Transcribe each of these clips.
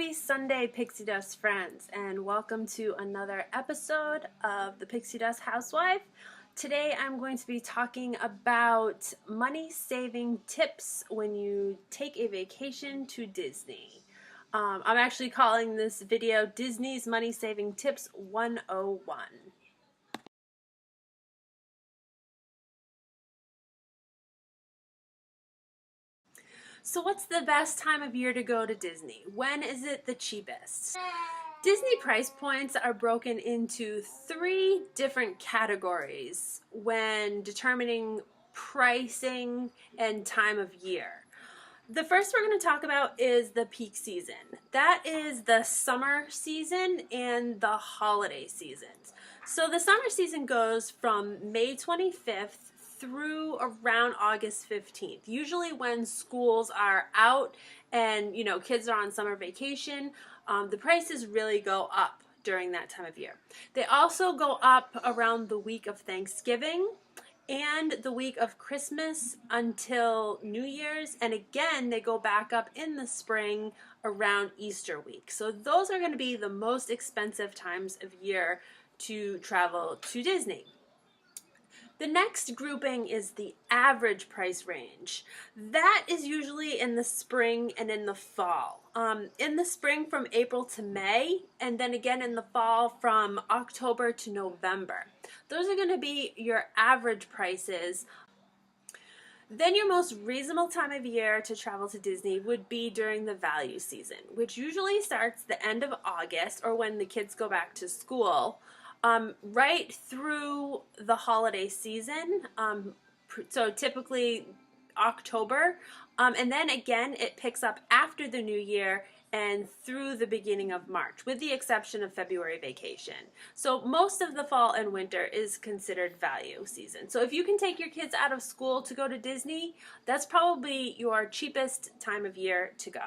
Happy Sunday, Pixie Dust friends, and welcome to another episode of the Pixie Dust Housewife. Today I'm going to be talking about money-saving tips when you take a vacation to Disney. I'm actually calling this video Disney's Money-Saving Tips 101. So what's the best time of year to go to Disney? When is it the cheapest? Disney price points are broken into 3 different categories when determining pricing and time of year. The first we're going to talk about is the peak season. That is the summer season and the holiday seasons. So the summer season goes from May 25th through around August 15th, usually when schools are out and kids are on summer vacation. The prices really go up during that time of year. They also go up around the week of Thanksgiving and the week of Christmas until New Year's, and again they go back up in the spring around Easter week. So those are going to be the most expensive times of year to travel to Disney. The next grouping is the average price range. That is usually in the spring and in the fall. In the spring from April to May, and then again in the fall from October to November. Those are going to be your average prices. Then your most reasonable time of year to travel to Disney would be during the value season, which usually starts the end of August or when the kids go back to school. Right through the holiday season, so typically October, and then again it picks up after the new year and through the beginning of March, with the exception of February vacation. So most of the fall and winter is considered value season. So if you can take your kids out of school to go to Disney, that's probably your cheapest time of year to go.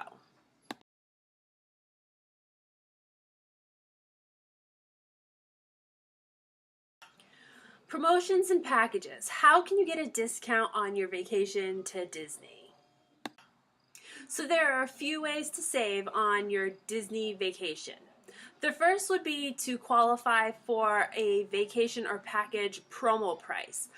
Promotions and packages. How can you get a discount on your vacation to Disney? So there are a few ways to save on your Disney vacation. The first would be to qualify for a vacation or package promo price.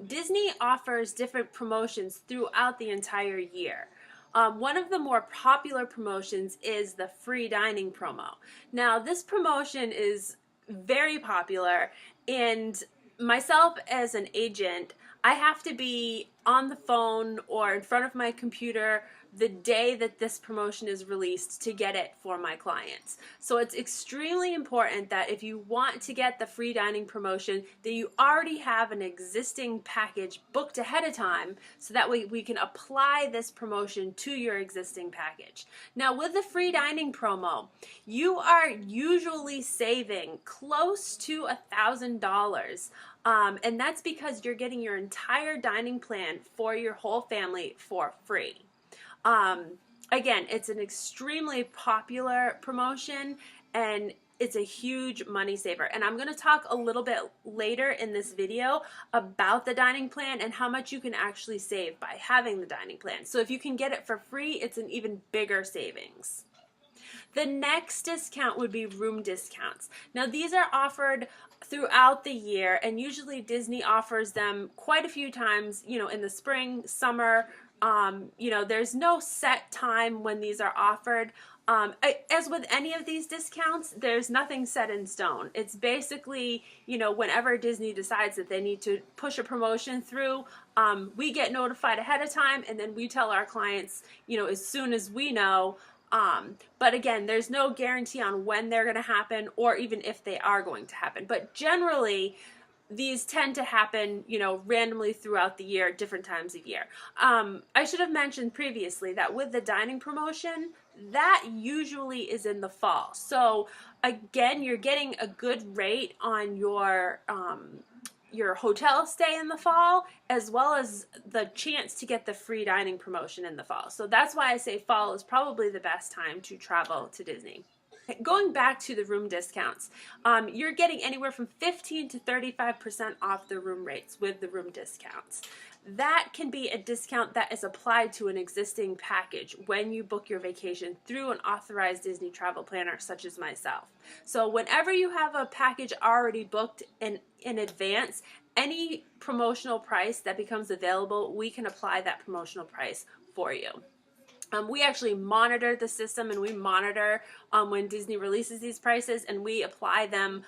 Disney offers different promotions throughout the entire year. One of the more popular promotions is the free dining promo. Now this promotion is very popular, and myself as an agent, I have to be on the phone or in front of my computer the day that this promotion is released to get it for my clients. So it's extremely important that if you want to get the free dining promotion, that you already have an existing package booked ahead of time, so that way we can apply this promotion to your existing package. Now with the free dining promo, you are usually saving close to $1,000. And that's because you're getting your entire dining plan for your whole family for free. Again, it's an extremely popular promotion and it's a huge money saver. And I'm going to talk a little bit later in this video about the dining plan and how much you can actually save by having the dining plan. So if you can get it for free, it's an even bigger savings. The next discount would be room discounts. Now these are offered throughout the year, and usually Disney offers them quite a few times, in the spring, summer. There's no set time when these are offered. As with any of these discounts, there's nothing set in stone. It's basically, whenever Disney decides that they need to push a promotion through, we get notified ahead of time, and then we tell our clients, as soon as we know. But again, there's no guarantee on when they're going to happen or even if they are going to happen. But generally, these tend to happen, randomly throughout the year, different times of year. I should have mentioned previously that with the dining promotion, that usually is in the fall. So again, you're getting a good rate on your hotel stay in the fall, as well as the chance to get the free dining promotion in the fall. So that's why I say fall is probably the best time to travel to Disney. Going back to the room discounts, you're getting anywhere from 15 to 35% off the room rates with the room discounts. that can be a discount that is applied to an existing package when you book your vacation through an authorized Disney travel planner such as myself. So whenever you have a package already booked in advance, any promotional price that becomes available, we can apply that promotional price for you. We actually monitor the system, and we monitor when Disney releases these prices, and we apply them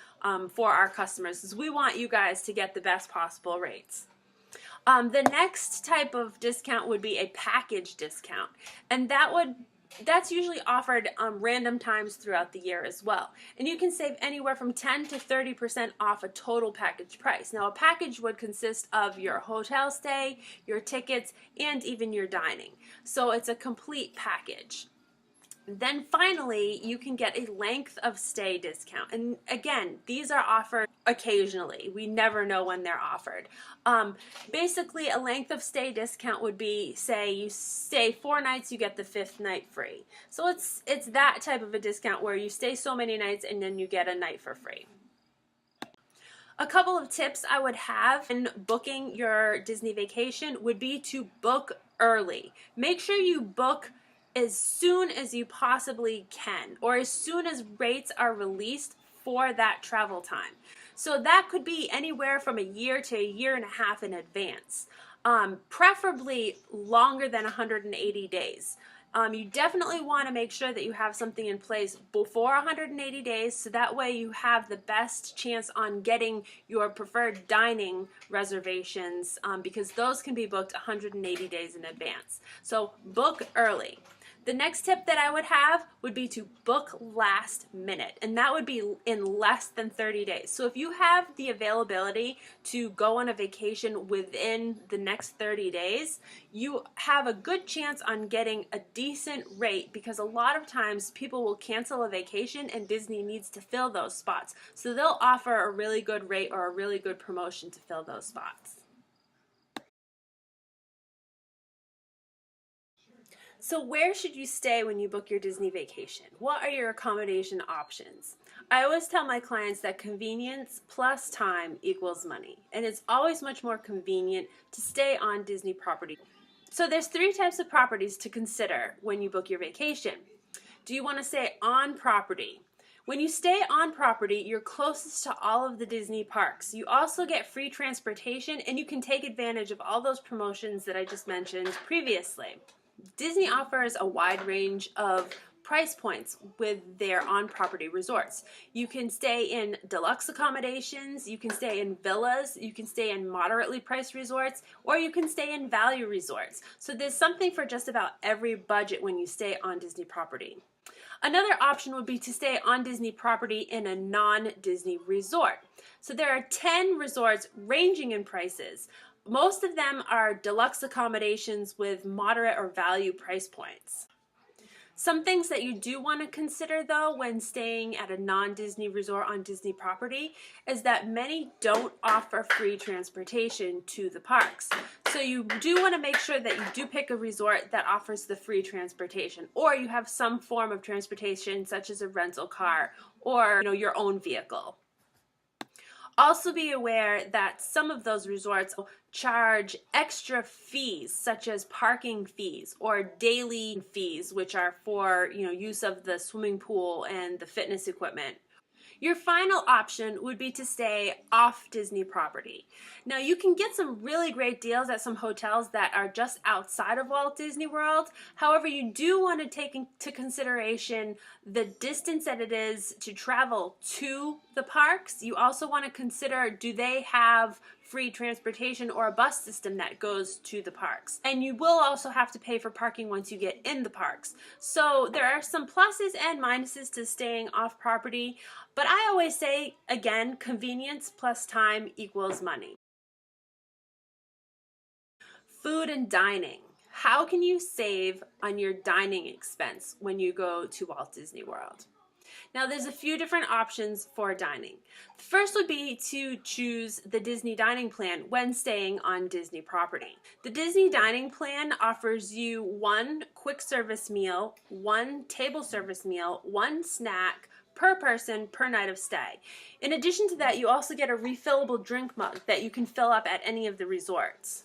for our customers because we want you guys to get the best possible rates. The next type of discount would be a package discount, and that's usually offered random times throughout the year as well. And you can save anywhere from 10 to 30% off a total package price. Now, a package would consist of your hotel stay, your tickets, and even your dining. So it's a complete package. Then finally, you can get a length of stay discount. And again, these are offered occasionally. We never know when they're offered. Basically, a length of stay discount would be, say you stay 4 nights, you get the 5th night free. So it's that type of a discount where you stay so many nights and then you get a night for free. A couple of tips I would have in booking your Disney vacation would be to book early. Make sure you book as soon as you possibly can, or as soon as rates are released for that travel time. So that could be anywhere from a year to a year and a half in advance, preferably longer than 180 days. You definitely want to make sure that you have something in place before 180 days, so that way you have the best chance on getting your preferred dining reservations, because those can be booked 180 days in advance. So book early. The next tip that I would have would be to book last minute, and that would be in less than 30 days. So if you have the availability to go on a vacation within the next 30 days, you have a good chance on getting a decent rate, because a lot of times people will cancel a vacation and Disney needs to fill those spots. So they'll offer a really good rate or a really good promotion to fill those spots. So where should you stay when you book your Disney vacation? What are your accommodation options? I always tell my clients that convenience plus time equals money, and it's always much more convenient to stay on Disney property. So there's 3 types of properties to consider when you book your vacation. Do you want to stay on property? When you stay on property, you're closest to all of the Disney parks. You also get free transportation, and you can take advantage of all those promotions that I just mentioned previously. Disney offers a wide range of price points with their on-property resorts. You can stay in deluxe accommodations, you can stay in villas, you can stay in moderately priced resorts, or you can stay in value resorts. So there's something for just about every budget when you stay on Disney property. Another option would be to stay on Disney property in a non-Disney resort. So there are 10 resorts ranging in prices. Most of them are deluxe accommodations with moderate or value price points. Some things that you do want to consider, though, when staying at a non-Disney resort on Disney property is that many don't offer free transportation to the parks. So you do want to make sure that you do pick a resort that offers the free transportation, or you have some form of transportation such as a rental car or your own vehicle. Also be aware that some of those resorts charge extra fees, such as parking fees or daily fees, which are for use of the swimming pool and the fitness equipment. Your final option would be to stay off Disney property. Now, you can get some really great deals at some hotels that are just outside of Walt Disney World. However, you do want to take into consideration the distance that it is to travel to the parks. You also want to consider, do they have free transportation or a bus system that goes to the parks? And you will also have to pay for parking once you get in the parks. So there are some pluses and minuses to staying off property, but I always say, again, convenience plus time equals money. Food and dining. How can you save on your dining expense when you go to Walt Disney World? Now, there's a few different options for dining. The first would be to choose the Disney dining plan when staying on Disney property. The Disney dining plan offers you 1 quick service meal, 1 table service meal, 1 snack per person per night of stay. In addition to that, you also get a refillable drink mug that you can fill up at any of the resorts.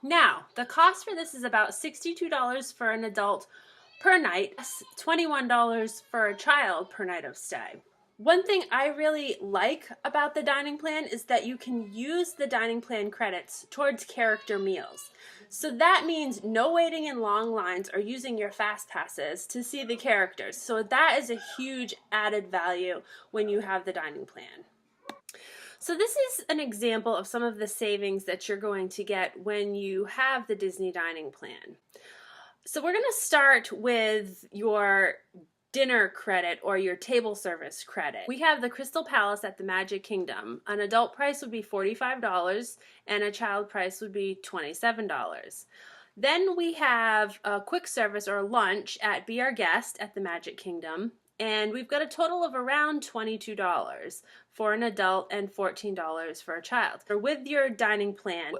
Now, the cost for this is about $62 for an adult per night, $21 for a child per night of stay. One thing I really like about the dining plan is that you can use the dining plan credits towards character meals. So that means no waiting in long lines or using your fast passes to see the characters. So that is a huge added value when you have the dining plan. So this is an example of some of the savings that you're going to get when you have the Disney dining plan. So we're going to start with your dinner credit or your table service credit. We have the Crystal Palace at the Magic Kingdom. An adult price would be $45 and a child price would be $27. Then we have a quick service or lunch at Be Our Guest at the Magic Kingdom, and we've got a total of around $22 for an adult and $14 for a child. With your dining plan,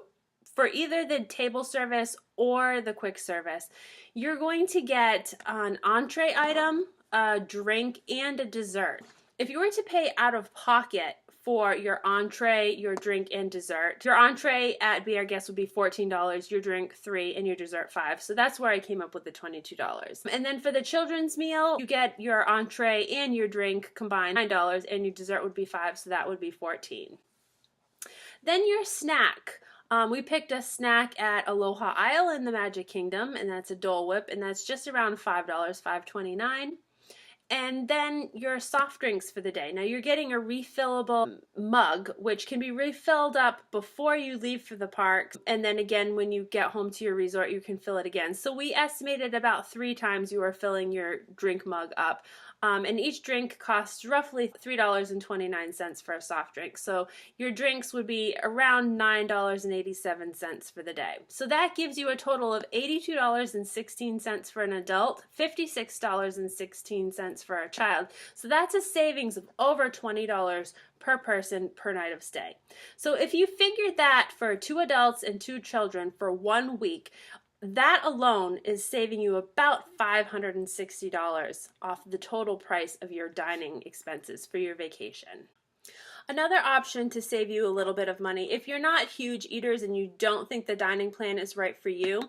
for either the table service or the quick service, you're going to get an entree item, a drink, and a dessert. If you were to pay out of pocket for your entree, your drink, and dessert, your entree at Be Our Guest would be $14, your drink $3, and your dessert $5. So that's where I came up with the $22. And then for the children's meal, you get your entree and your drink combined $9, and your dessert would be $5, so that would be $14. Then your snack. We picked a snack at Aloha Isle in the Magic Kingdom, and that's a Dole Whip, and that's just around $5, $5.29. And then your soft drinks for the day. Now you're getting a refillable mug, which can be refilled up before you leave for the park. And then again, when you get home to your resort, you can fill it again. So we estimated about 3 times you are filling your drink mug up. And each drink costs roughly $3.29 for a soft drink. So your drinks would be around $9.87 for the day. So that gives you a total of $82.16 for an adult, $56.16 for a child. So that's a savings of over $20 per person per night of stay. So if you figure that for 2 adults and 2 children for 1 week, that alone is saving you about $560 off the total price of your dining expenses for your vacation. Another option to save you a little bit of money, if you're not huge eaters and you don't think the dining plan is right for you,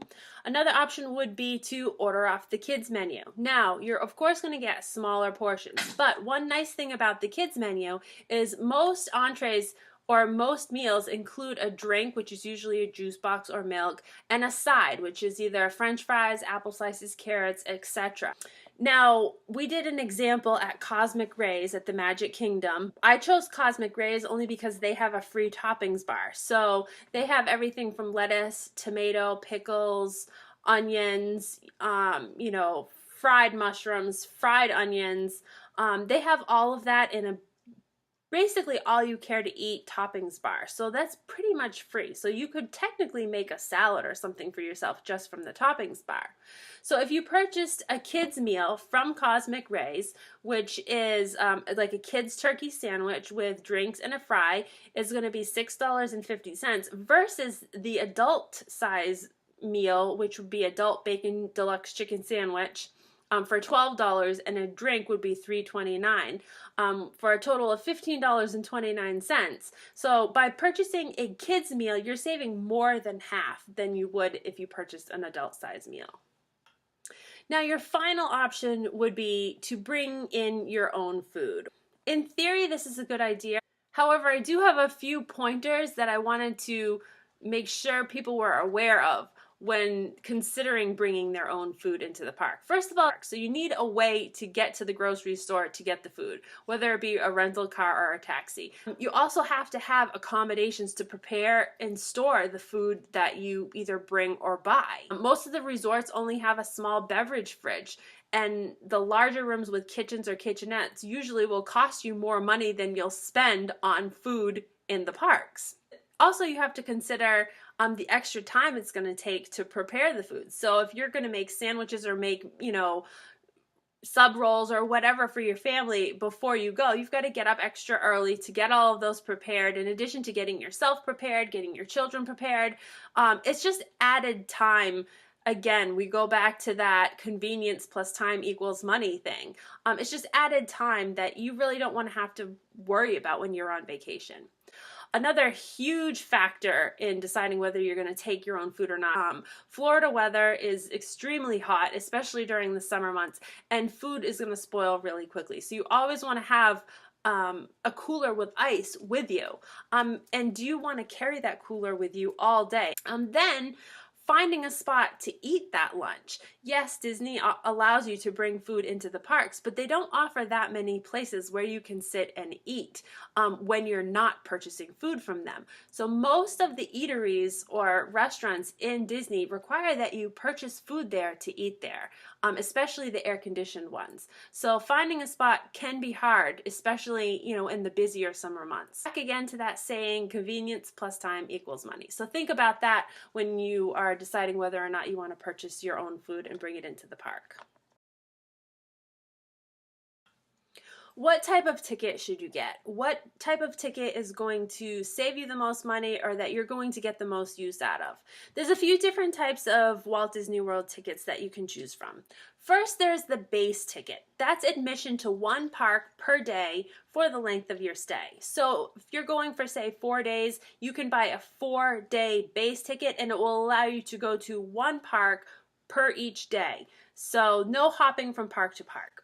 another option would be to order off the kids menu. Now, you're of course going to get smaller portions, but one nice thing about the kids menu is most entrees or most meals include a drink, which is usually a juice box or milk, and a side, which is either French fries, apple slices, carrots, etc. Now, we did an example at Cosmic Rays at the Magic Kingdom. I chose Cosmic Rays only because they have a free toppings bar. So they have everything from lettuce, tomato, pickles, onions, fried mushrooms, fried onions. They have all of that in a basically all you care to eat toppings bar. So that's pretty much free. So you could technically make a salad or something for yourself just from the toppings bar. So if you purchased a kid's meal from Cosmic Rays, which is like a kid's turkey sandwich with drinks and a fry, is going to be $6.50 versus the adult size meal, which would be adult bacon deluxe chicken sandwich, for $12, and a drink would be $3.29 for a total of $15.29. So by purchasing a kid's meal, you're saving more than half than you would if you purchased an adult size meal. Now your final option would be to bring in your own food. In theory, this is a good idea. However, I do have a few pointers that I wanted to make sure people were aware of when considering bringing their own food into the park. First of all, so you need a way to get to the grocery store to get the food, whether it be a rental car or a taxi. You also have to have accommodations to prepare and store the food that you either bring or buy. Most of the resorts only have a small beverage fridge, and the larger rooms with kitchens or kitchenettes usually will cost you more money than you'll spend on food in the parks. Also, you have to consider the extra time it's going to take to prepare the food. So if you're going to make sandwiches or make, sub rolls or whatever for your family before you go, you've got to get up extra early to get all of those prepared, in addition to getting yourself prepared, getting your children prepared. It's just added time. Again, we go back to that convenience plus time equals money thing. It's just added time that you really don't want to have to worry about when you're on vacation. Another huge factor in deciding whether you're going to take your own food or not. Florida weather is extremely hot, especially during the summer months, and food is going to spoil really quickly. So you always want to have a cooler with ice with you. And do you want to carry that cooler with you all day? Then finding a spot to eat that lunch. Yes, Disney allows you to bring food into the parks, but they don't offer that many places where you can sit and eat when you're not purchasing food from them. So most of the eateries or restaurants in Disney require that you purchase food there to eat there, especially the air-conditioned ones. So finding a spot can be hard, especially, you know, in the busier summer months. Back again to that saying, convenience plus time equals money. So think about that when you are deciding whether or not you want to purchase your own food and bring it into the park. What type of ticket should you get? What type of ticket is going to save you the most money or that you're going to get the most use out of? There's a few different types of Walt Disney World tickets that you can choose from. First, there's the base ticket. That's admission to one park per day for the length of your stay. So if you're going for, say, 4 days, you can buy a 4-day base ticket and it will allow you to go to one park per each day. So no hopping from park to park.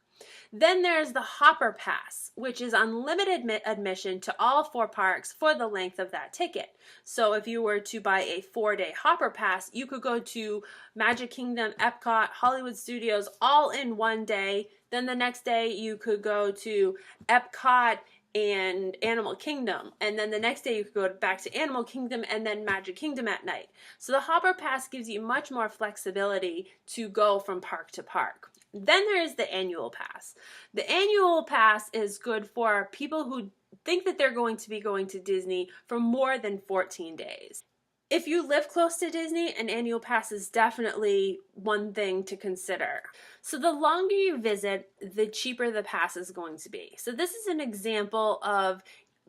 Then there's the Hopper Pass, which is unlimited admission to all 4 parks for the length of that ticket. So if you were to buy a 4-day Hopper Pass, you could go to Magic Kingdom, Epcot, Hollywood Studios all in one day. Then the next day you could go to Epcot and Animal Kingdom, and then the next day you could go back to Animal Kingdom and then Magic Kingdom at night. So the Hopper Pass gives you much more flexibility to go from park to park. Then there's the annual pass. The annual pass is good for people who think that they're going to be going to Disney for more than 14 days. If you live close to Disney, an annual pass is definitely one thing to consider. So the longer you visit, the cheaper the pass is going to be. So this is an example of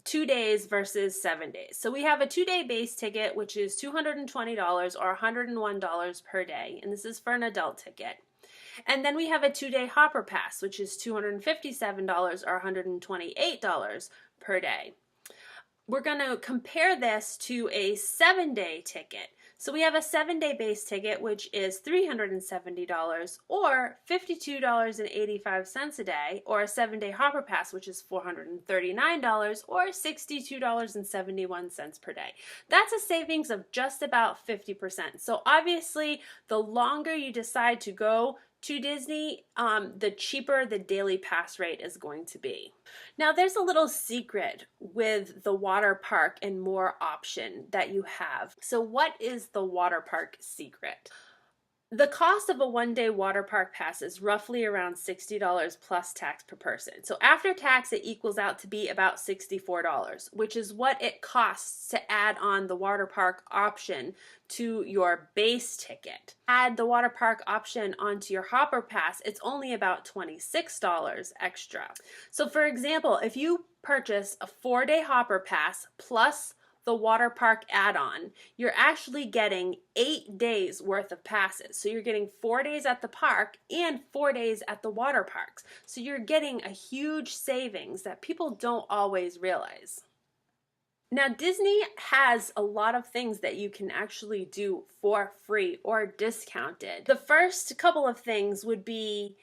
2 days versus 7 days. So we have a 2-day base ticket, which is $220 or $101 per day, and this is for an adult ticket. And then we have a 2-day Hopper Pass, which is $257 or $128 per day. We're going to compare this to a 7-day ticket. So we have a 7-day base ticket, which is $370 or $52.85 a day, or a 7-day Hopper Pass, which is $439 or $62.71 per day. That's a savings of just about 50%. So obviously, the longer you decide to go to Disney, the cheaper the daily pass rate is going to be. Now there's a little secret with the water park and more option that you have. So what is the water park secret? The cost of a 1-day water park pass is roughly around $60 plus tax per person. So after tax, it equals out to be about $64, which is what it costs to add on the water park option to your base ticket. Add the water park option onto your Hopper Pass, it's only about $26 extra. So for example, if you purchase a 4-day Hopper Pass plus the water park add-on, you're actually getting 8 days worth of passes. So you're getting 4 days at the park and 4 days at the water parks. So you're getting a huge savings that people don't always realize. Now Disney has a lot of things that you can actually do for free or discounted. The first couple of things would be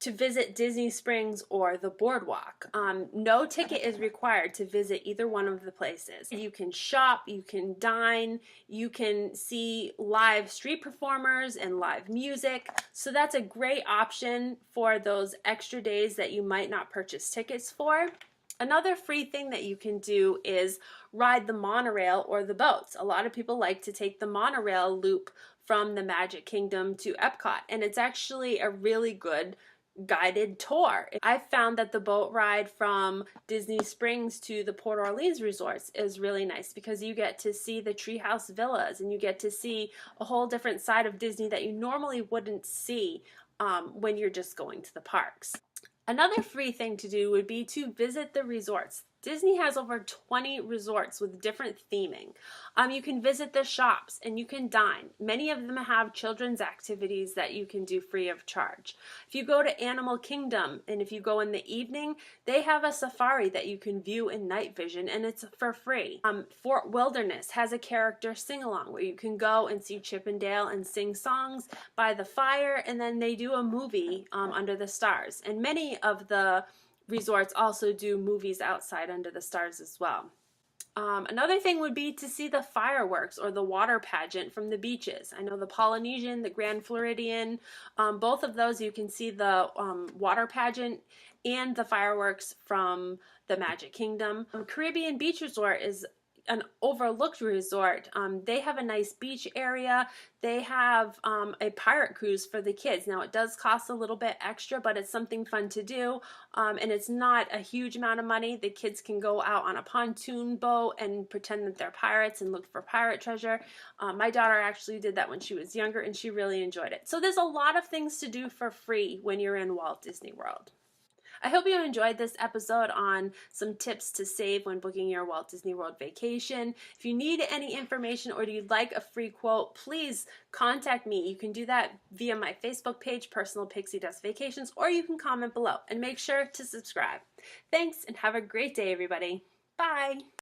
to visit Disney Springs or the boardwalk. No ticket is required to visit either one of the places. You can shop, you can dine, you can see live street performers and live music. So that's a great option for those extra days that you might not purchase tickets for. Another free thing that you can do is ride the monorail or the boats. A lot of people like to take the monorail loop from the Magic Kingdom to Epcot, and it's actually a really good guided tour. I found that the boat ride from Disney Springs to the Port Orleans resorts is really nice because you get to see the treehouse villas and you get to see a whole different side of Disney that you normally wouldn't see when you're just going to the parks. Another free thing to do would be to visit the resorts. Disney has over 20 resorts with different theming. You can visit the shops and you can dine. Many of them have children's activities that you can do free of charge. If you go to Animal Kingdom and if you go in the evening, they have a safari that you can view in night vision and it's for free. Fort Wilderness has a character sing-along where you can go and see Chip and Dale and sing songs by the fire, and then they do a movie under the stars. And many of the resorts also do movies outside under the stars as well. Another thing would be to see the fireworks or the water pageant from the beaches. I know the Polynesian, the Grand Floridian, both of those you can see the water pageant and the fireworks from the Magic Kingdom. Caribbean Beach Resort is an overlooked resort. They have a nice beach area. They have a pirate cruise for the kids. Now it does cost a little bit extra, but it's something fun to do, and it's not a huge amount of money. The kids can go out on a pontoon boat and pretend that they're pirates and look for pirate treasure. My daughter actually did that when she was younger and she really enjoyed it. So there's a lot of things to do for free when you're in Walt Disney World. I hope you enjoyed this episode on some tips to save when booking your Walt Disney World vacation. If you need any information or you'd like a free quote, please contact me. You can do that via my Facebook page, Personal Pixie Dust Vacations, or you can comment below and make sure to subscribe. Thanks and have a great day, everybody. Bye.